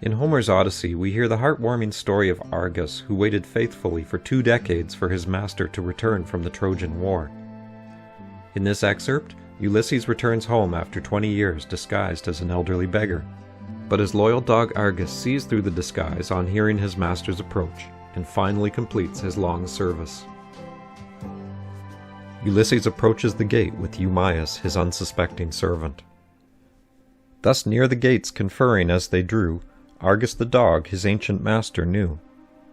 In Homer's Odyssey, we hear the heartwarming story of Argos, who waited faithfully for 2 decades for his master to return from the Trojan War. In this excerpt, Ulysses returns home after 20 years disguised as an elderly beggar. But his loyal dog Argos sees through the disguise on hearing his master's approach, and finally completes his long service. Ulysses approaches the gate with Eumaeus, his unsuspecting servant. Thus near the gates conferring as they drew, Argos the dog his ancient master knew.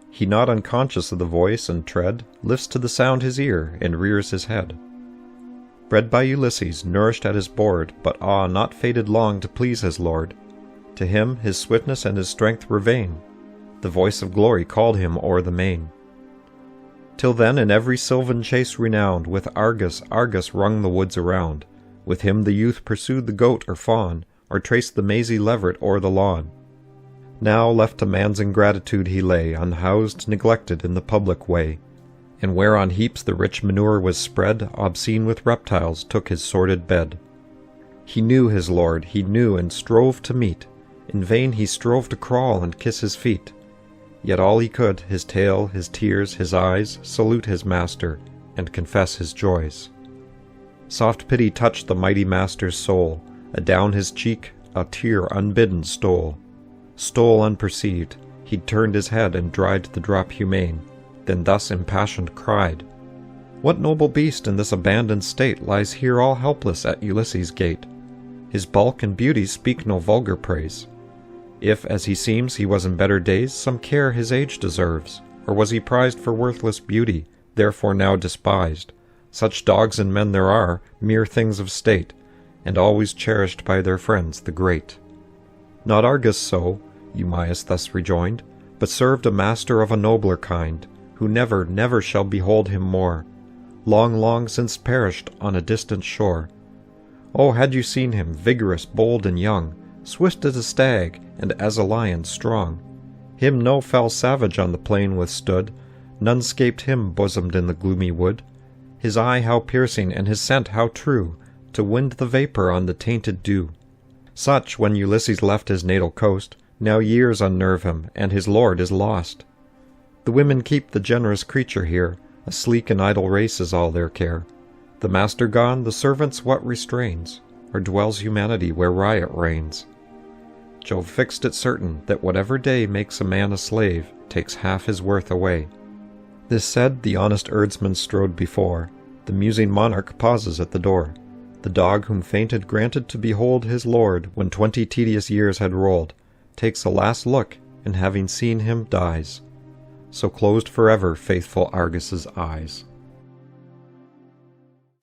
He, not unconscious of the voice and tread, lifts to the sound his ear and rears his head. Bred by Ulysses, nourished at his board, but not fated long to please his lord. To him his swiftness and his strength were vain. The voice of glory called him o'er the main. Till then in every sylvan chase renowned, with Argos rung the woods around. With him the youth pursued the goat or fawn, or traced the mazy leveret o'er the lawn. Now left to man's ingratitude he lay, unhoused, neglected in the public way. And where on heaps the rich manure was spread, obscene with reptiles took his sordid bed. He knew his lord, he knew and strove to meet. In vain he strove to crawl and kiss his feet. Yet all he could, his tail, his tears, his eyes, salute his master, and confess his joys. Soft pity touched the mighty master's soul, adown his cheek a tear unbidden stole. Stole unperceived, he turned his head and dried the drop humane, then thus impassioned cried, "What noble beast in this abandoned state lies here all helpless at Ulysses' gate? His bulk and beauty speak no vulgar praise. If, as he seems, he was in better days, some care his age deserves, or was he prized for worthless beauty, therefore now despised? Such dogs and men there are, mere things of state, and always cherished by their friends the great." "Not Argos so," Eumaeus thus rejoined, "but served a master of a nobler kind, who never, never shall behold him more, long, long since perished on a distant shore. Oh, had you seen him, vigorous, bold, and young, swift as a stag, and as a lion strong! Him no fell savage on the plain withstood, none scaped him bosomed in the gloomy wood. His eye how piercing, and his scent how true, to wind the vapor on the tainted dew. Such, when Ulysses left his natal coast, now years unnerve him, and his lord is lost. The women keep the generous creature here, a sleek and idle race is all their care. The master gone, the servants what restrains? Or dwells humanity where riot reigns? Jove fixed it certain, that whatever day makes a man a slave, takes half his worth away." This said, the honest herdsman strode before. The musing monarch pauses at the door. The dog whom fate had granted to behold his lord when 20 tedious years had rolled, takes a last look, and having seen him, dies. So closed forever faithful Argos's eyes.